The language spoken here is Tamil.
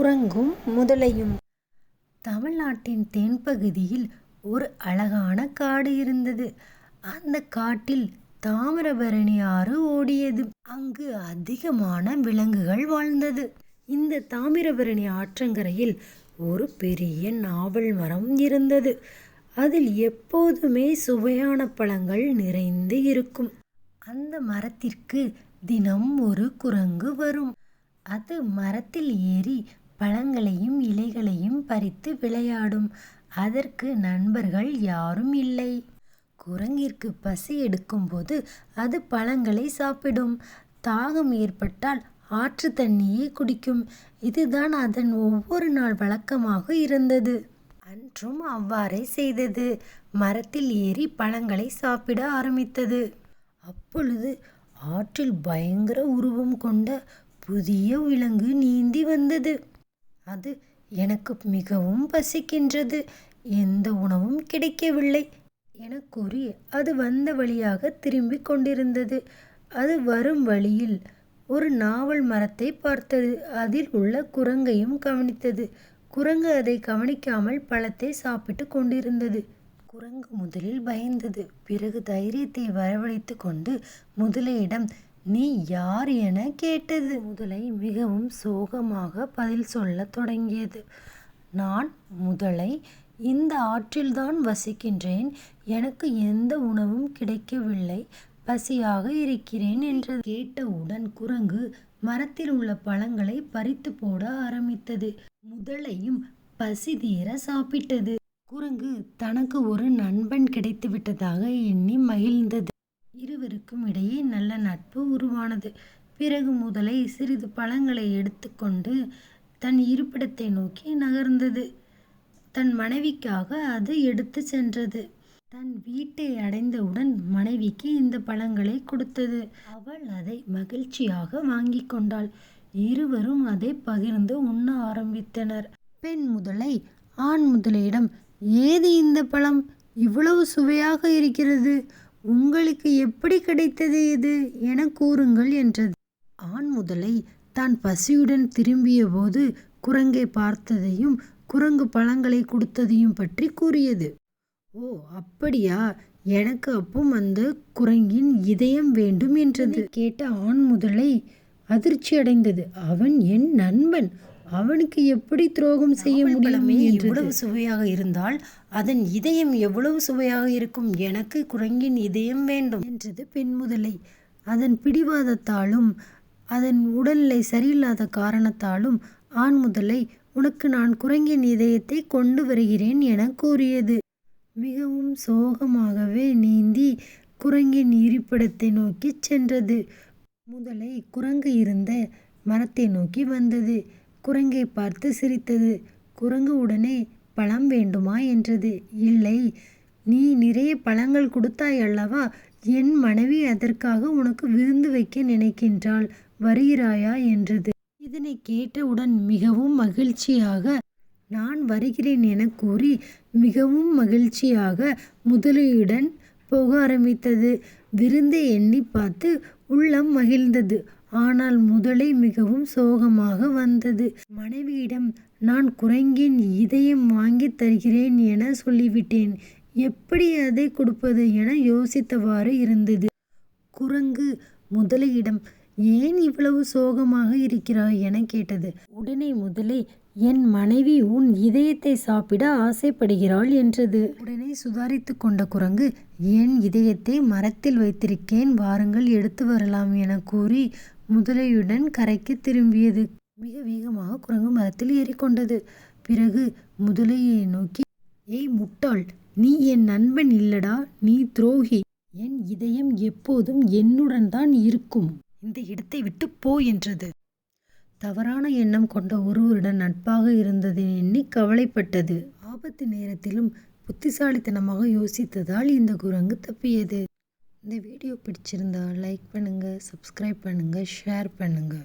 குரங்கும் முதலையும். தமிழ்நாட்டின் தென்பகுதியில் ஒரு அழகான காடு இருந்தது. அந்த காட்டில் தாமிரபரணி ஆறு ஓடியது. அங்கு அதிகமான விலங்குகள் வாழ்ந்தது. இந்த தாமிரபரணி ஆற்றங்கரையில் ஒரு பெரிய நாவல் மரம் இருந்தது. அதில் எப்போதுமே சுவையான பழங்கள் நிறைந்து இருக்கும். அந்த மரத்திற்கு தினம் ஒரு குரங்கு வரும். அது மரத்தில் ஏறி பழங்களையும் இலைகளையும் பறித்து விளையாடும். அதற்கு நண்பர்கள் யாரும் இல்லை. குரங்கிற்கு பசி எடுக்கும்போது அது பழங்களை சாப்பிடும். தாகம் ஏற்பட்டால் ஆற்று தண்ணியை குடிக்கும். இதுதான் அதன் ஒவ்வொரு நாள் வழக்கமாக இருந்தது. அன்றும் அவ்வாறே செய்தது. மரத்தில் ஏறி பழங்களை சாப்பிட ஆரம்பித்தது. அப்பொழுது ஆற்றில் பயங்கர உருவம் கொண்ட புதிய விலங்கு நீந்தி வந்தது. அது, எனக்கு மிகவும் பசிக்கின்றது, எந்த உணவும் கிடைக்கவில்லை என கூறி அது வந்த வழியாக திரும்பி கொண்டிருந்தது. அது வரும் வழியில் ஒரு நாவல் மரத்தை பார்த்தது. அதில் உள்ள குரங்கையும் கவனித்தது. குரங்கு அதை கவனிக்காமல் பழத்தை சாப்பிட்டு கொண்டிருந்தது. குரங்கு முதலில் பயந்தது. பிறகு தைரியத்தை வரவழைத்து கொண்டு முதலையிடம் நீ யார் என கேட்டது. முதலை மிகவும் சோகமாக பதில் சொல்ல தொடங்கியது. நான் முதலை, இந்த ஆற்றில்தான் வசிக்கின்றேன். எனக்கு எந்த உணவும் கிடைக்கவில்லை, பசியாக இருக்கிறேன் என்று கேட்டவுடன் குரங்கு மரத்தில் உள்ள பழங்களை பறித்து போட ஆரம்பித்தது. முதலையும் பசி தீர சாப்பிட்டது. குரங்கு தனக்கு ஒரு நண்பன் கிடைத்து விட்டதாக எண்ணி மகிழ்ந்தது. இருவருக்கும் இடையே நல்ல நட்பு உருவானது. பிறகு முதலை சிறிது பழங்களை எடுத்துக்கொண்டு தன் இருப்பிடத்தை நோக்கி நகர்ந்தது. தன் மனைவிக்காக அது எடுத்து சென்றது. தன் வீட்டை அடைந்தவுடன் மனைவிக்கு இந்த பழங்களை கொடுத்தது. அவள் அதை மகிழ்ச்சியாக வாங்கி கொண்டாள். இருவரும் அதை பகிர்ந்து உண்ண ஆரம்பித்தனர். பெண் முதலை ஆண் முதலையிடம் ஏது இந்த பழம் இவ்வளவு சுவையாக இருக்கிறது, உங்களுக்கு எப்படி கிடைத்தது இது என கூறுங்கள் என்றது. ஆண் முதலை தான் பசியுடன் திரும்பிய போது குரங்கை பார்த்ததையும் குரங்கு பழங்களை கொடுத்ததையும் பற்றி கூறியது. ஓ அப்படியா, எனக்கு அப்போ அந்த குரங்கின் இதயம் வேண்டும் என்றது. கேட்ட ஆண் முதலை அதிர்ச்சி அடைந்தது. அவன் என் நண்பன், அவனுக்கு எப்படி துரோகம் செய்ய முடியும்? எவ்வளவு சுவையாக இருந்தால் அதன் இதயம் எவ்வளவு சுவையாக இருக்கும், எனக்கு குரங்கின் இதயம் வேண்டும் என்றது பெண் முதலை. அதன் பிடிவாதத்தாலும் அதன் உடல்நிலை சரியில்லாத காரணத்தாலும் ஆண் முதலை உனக்கு நான் குரங்கின் இதயத்தை கொண்டு வருகிறேன் என கூறியது. மிகவும் சோகமாகவே நீந்தி குரங்கின் இருப்பிடத்தை நோக்கி சென்றது. முதலை குரங்கு இருந்த மரத்தை நோக்கி வந்தது. குரங்கை பார்த்து சிரித்தது. குரங்கு உடனே பழம் வேண்டுமா என்றது. இல்லை, நீ நிறைய பழங்கள் கொடுத்தாய் அல்லவா, என் மனைவி அதற்காக உனக்கு விருந்து வைக்க நினைக்கின்றாள், வருகிறாயா என்றது. இதனை கேட்டவுடன் மிகவும் மகிழ்ச்சியாக நான் வருகிறேன் என கூறி மிகவும் மகிழ்ச்சியாக முதலையுடன் போக ஆரம்பித்தது. விருந்தை எண்ணி பார்த்து உள்ளம் மகிழ்ந்தது. ஆனால் முதலை மிகவும் சோகமாக வந்தது. மனைவியிடம் நான் குரங்கின் இதயம் வாங்கி தருகிறேன் என சொல்லிவிட்டேன், எப்படி அதை கொடுப்பது என யோசித்தவாறு இருந்தது. குரங்கு முதலையிடம் ஏன் இவ்வளவு சோகமாக இருக்கிறாய் என கேட்டது. உடனே முதலை என் மனைவி உன் இதயத்தை சாப்பிட ஆசைப்படுகிறாள் என்றது. உடனே சுதாரித்து கொண்ட குரங்கு என் இதயத்தை மரத்தில் வைத்திருக்கேன், வாருங்கள் எடுத்து வரலாம் என கூறி முதலையுடன் கரைக்கு திரும்பியது. மிக வேகமாக குரங்கு மரத்தில் ஏறிக்கொண்டது. பிறகு முதலையை நோக்கி ஏய் முட்டாள், நீ என் நண்பன் இல்லடா, நீ துரோகி, என் இதயம் எப்போதும் என்னுடன் தான் இருக்கும், இந்த இடத்தை விட்டு போ என்றது. தவறான எண்ணம் கொண்ட ஒருவருடன் நட்பாக இருந்ததை எண்ணி கவலைப்பட்டது. ஆபத்து நேரத்திலும் புத்திசாலித்தனமாக யோசித்ததால் இந்த குரங்கு தப்பியது. இந்த வீடியோ பிடிச்சிருந்தா லைக் பண்ணுங்கள், சப்ஸ்கிரைப் பண்ணுங்கள், ஷேர் பண்ணுங்கள்.